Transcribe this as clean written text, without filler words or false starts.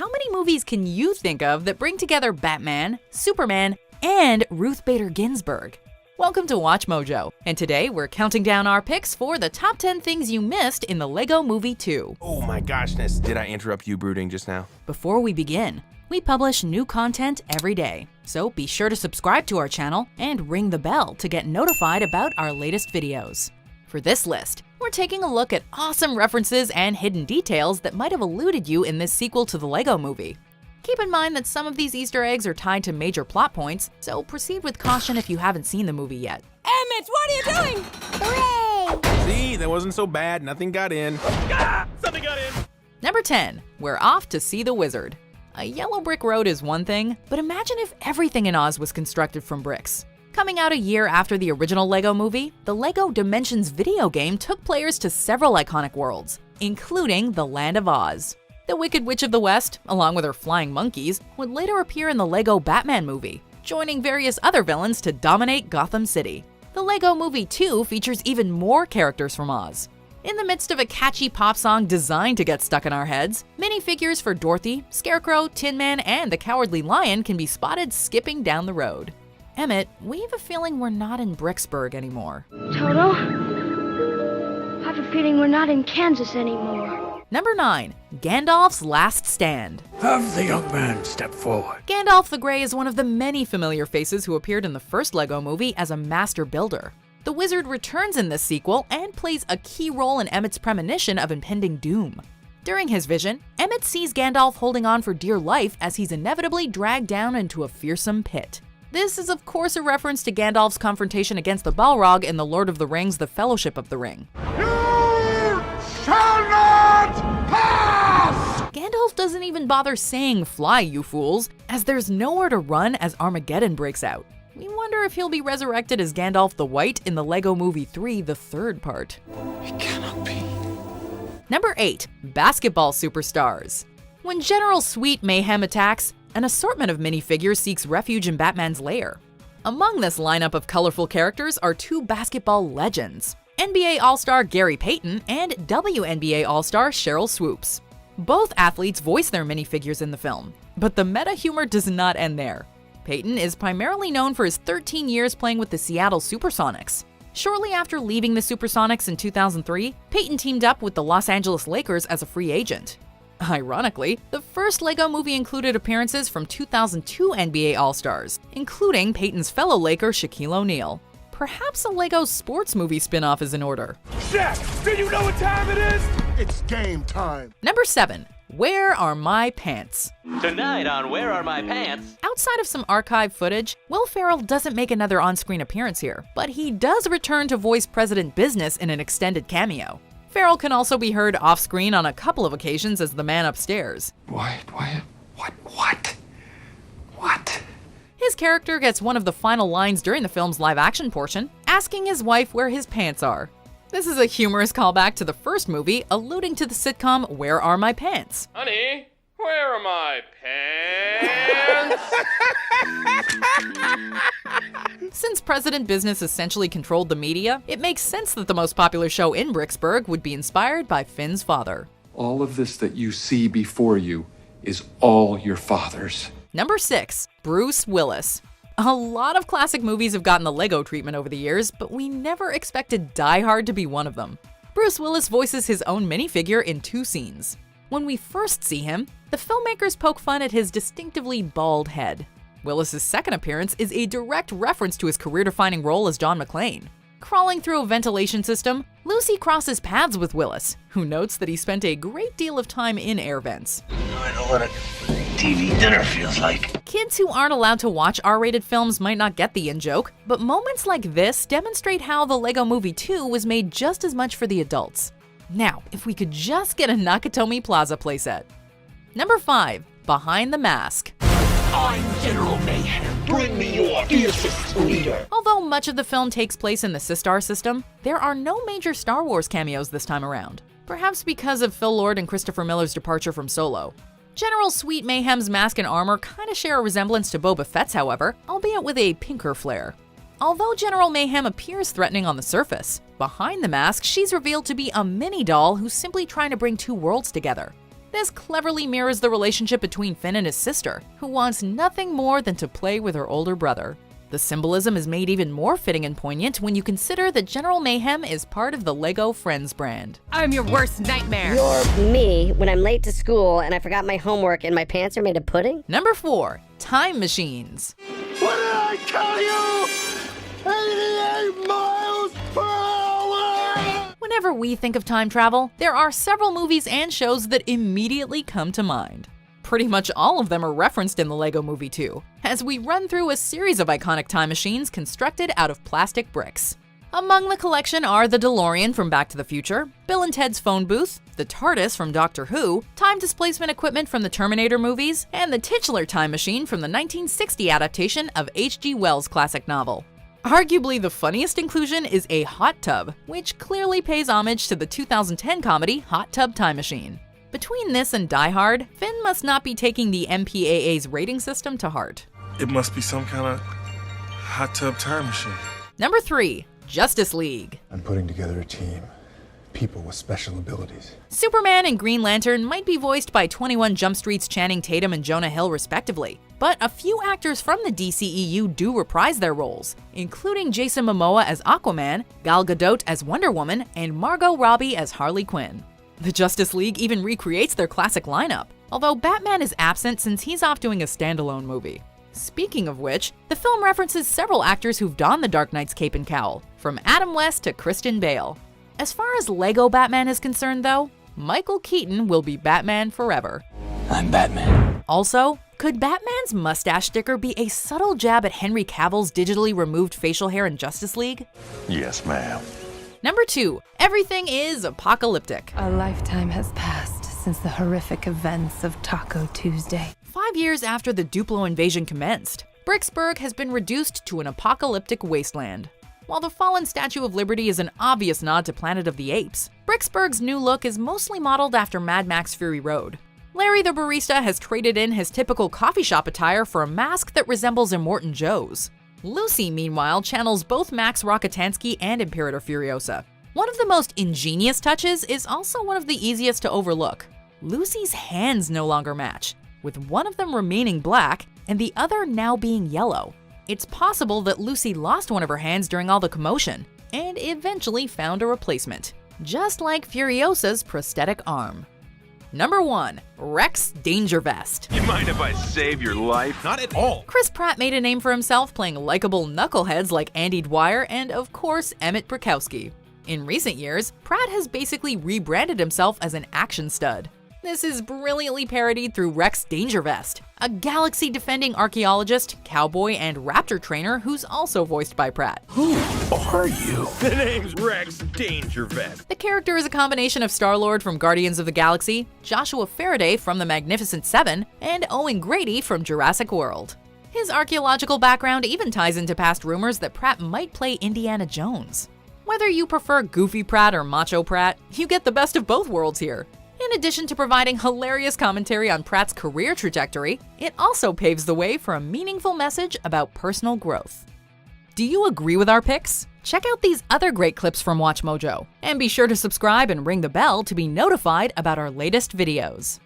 How many movies can you think of that bring together Batman, Superman, and Ruth Bader Ginsburg? Welcome to WatchMojo, and today we're counting down our picks for the top 10 things you missed in the Lego Movie 2. Oh my goshness, did I interrupt you brooding just now? Before we begin, we publish new content every day, so be sure to subscribe to our channel and ring the bell to get notified about our latest videos. For this list, we're taking a look at awesome references and hidden details that might have eluded you in this sequel to the Lego Movie. Keep in mind that some of these Easter eggs are tied to major plot points, so proceed with caution if you haven't seen the movie yet. Emmett, what are you doing? Hooray! See, that wasn't so bad, nothing got in. Something got in! Number 10, we're off to see the wizard. A yellow brick road is one thing, but imagine if everything in Oz was constructed from bricks. Coming out a year after the original Lego Movie, the Lego Dimensions video game took players to several iconic worlds, including the Land of Oz. The Wicked Witch of the West, along with her flying monkeys, would later appear in the Lego Batman movie, joining various other villains to dominate Gotham City. The Lego Movie 2 features even more characters from Oz. In the midst of a catchy pop song designed to get stuck in our heads, minifigures for Dorothy, Scarecrow, Tin Man, and the Cowardly Lion can be spotted skipping down the road. Emmett, we have a feeling we're not in Bricksburg anymore. Toto, I have a feeling we're not in Kansas anymore. Number 9, Gandalf's Last Stand. Have the young man step forward. Gandalf the Grey is one of the many familiar faces who appeared in the first Lego movie as a master builder. The wizard returns in this sequel and plays a key role in Emmett's premonition of impending doom. During his vision, Emmett sees Gandalf holding on for dear life as he's inevitably dragged down into a fearsome pit. This is of course a reference to Gandalf's confrontation against the Balrog in The Lord of the Rings: The Fellowship of the Ring. You shall not pass! Gandalf doesn't even bother saying "fly, you fools," as there's nowhere to run as Armageddon breaks out. We wonder if he'll be resurrected as Gandalf the White in the Lego Movie 3, the third part. It cannot be. Number 8, Basketball Superstars. When General Sweet Mayhem attacks, an assortment of minifigures seeks refuge in Batman's lair. Among this lineup of colorful characters are two basketball legends, NBA All-Star Gary Payton and WNBA All-Star Cheryl Swoops. Both athletes voice their minifigures in the film, but the meta humor does not end there. Payton is primarily known for his 13 years playing with the Seattle Supersonics. Shortly after leaving the Supersonics in 2003, Payton teamed up with the Los Angeles Lakers as a free agent. Ironically, the first Lego Movie included appearances from 2002 NBA All-Stars, including Payton's fellow Laker Shaquille O'Neal. Perhaps a Lego sports movie spin-off is in order. Shaq, do you know what time it is? It's game time. Number 7, Where Are My Pants? Tonight on Where Are My Pants? Outside of some archive footage, Will Ferrell doesn't make another on-screen appearance here, but he does return to voice President Business in an extended cameo. Ferrell can also be heard off-screen on a couple of occasions as the man upstairs. What? His character gets one of the final lines during the film's live-action portion, asking his wife where his pants are. This is a humorous callback to the first movie, alluding to the sitcom Where Are My Pants? Honey, where are my pants? Since President Business essentially controlled the media, it makes sense that the most popular show in Bricksburg would be inspired by Finn's father. All of this that you see before you is all your father's. Number 6, Bruce Willis. A lot of classic movies have gotten the Lego treatment over the years, but we never expected Die Hard to be one of them. Bruce Willis voices his own minifigure in 2 scenes. When we first see him, the filmmakers poke fun at his distinctively bald head. Willis's second appearance is a direct reference to his career-defining role as John McClane. Crawling through a ventilation system, Lucy crosses paths with Willis, who notes that he spent a great deal of time in air vents. I know what a TV dinner feels like. Kids who aren't allowed to watch R-rated films might not get the in-joke, but moments like this demonstrate how the Lego Movie 2 was made just as much for the adults. Now, if we could just get a Nakatomi Plaza playset. Number 5, Behind the Mask. I'm General Mayhem. Bring me your fiercest leader. Although much of the film takes place in the Sistar system, there are no major Star Wars cameos this time around. Perhaps because of Phil Lord and Christopher Miller's departure from Solo. General Sweet Mayhem's mask and armor kinda share a resemblance to Boba Fett's, however, albeit with a pinker flair. Although General Mayhem appears threatening on the surface, behind the mask, she's revealed to be a mini doll who's simply trying to bring two worlds together. This cleverly mirrors the relationship between Finn and his sister, who wants nothing more than to play with her older brother. The symbolism is made even more fitting and poignant when you consider that General Mayhem is part of the LEGO Friends brand. I'm your worst nightmare. You're me when I'm late to school and I forgot my homework and my pants are made of pudding? Number 4. Time machines. What did I tell you? 88 miles per hour! Whenever we think of time travel, there are several movies and shows that immediately come to mind. Pretty much all of them are referenced in the LEGO Movie 2, as we run through a series of iconic time machines constructed out of plastic bricks. Among the collection are the DeLorean from Back to the Future, Bill and Ted's phone booth, the TARDIS from Doctor Who, time displacement equipment from the Terminator movies, and the titular time machine from the 1960 adaptation of H.G. Wells' classic novel. Arguably the funniest inclusion is a hot tub, which clearly pays homage to the 2010 comedy Hot Tub Time Machine. Between this and Die Hard, Finn must not be taking the MPAA's rating system to heart. It must be some kind of hot tub time machine. Number 3. Justice League. I'm putting together a team. People with special abilities. Superman and Green Lantern might be voiced by 21 Jump Street's Channing Tatum and Jonah Hill respectively, but a few actors from the DCEU do reprise their roles, including Jason Momoa as Aquaman, Gal Gadot as Wonder Woman, and Margot Robbie as Harley Quinn. The Justice League even recreates their classic lineup, although Batman is absent since he's off doing a standalone movie. Speaking of which, the film references several actors who've donned the Dark Knight's cape and cowl, from Adam West to Christian Bale. As far as LEGO Batman is concerned though, Michael Keaton will be Batman forever. I'm Batman. Also, could Batman's mustache sticker be a subtle jab at Henry Cavill's digitally removed facial hair in Justice League? Yes, ma'am. Number 2. Everything is apocalyptic. A lifetime has passed since the horrific events of Taco Tuesday. 5 years after the Duplo invasion commenced, Bricksburg has been reduced to an apocalyptic wasteland. While the fallen Statue of Liberty is an obvious nod to Planet of the Apes, Bricksburg's new look is mostly modeled after Mad Max Fury Road. Larry the barista has traded in his typical coffee shop attire for a mask that resembles Immortan Joe's. Lucy, meanwhile, channels both Max Rockatansky and Imperator Furiosa. One of the most ingenious touches is also one of the easiest to overlook. Lucy's hands no longer match, with one of them remaining black and the other now being yellow. It's possible that Lucy lost one of her hands during all the commotion, and eventually found a replacement, just like Furiosa's prosthetic arm. Number 1. Rex Dangervest. You mind if I save your life? Not at all. Chris Pratt made a name for himself playing likable knuckleheads like Andy Dwyer and, of course, Emmett Brakowski. In recent years, Pratt has basically rebranded himself as an action stud. This is brilliantly parodied through Rex Dangervest, a galaxy-defending archaeologist, cowboy, and raptor trainer who's also voiced by Pratt. Who are you? The name's Rex Dangervest. The character is a combination of Star-Lord from Guardians of the Galaxy, Joshua Faraday from The Magnificent Seven, and Owen Grady from Jurassic World. His archaeological background even ties into past rumors that Pratt might play Indiana Jones. Whether you prefer Goofy Pratt or Macho Pratt, you get the best of both worlds here. In addition to providing hilarious commentary on Pratt's career trajectory, it also paves the way for a meaningful message about personal growth. Do you agree with our picks? Check out these other great clips from WatchMojo, and be sure to subscribe and ring the bell to be notified about our latest videos.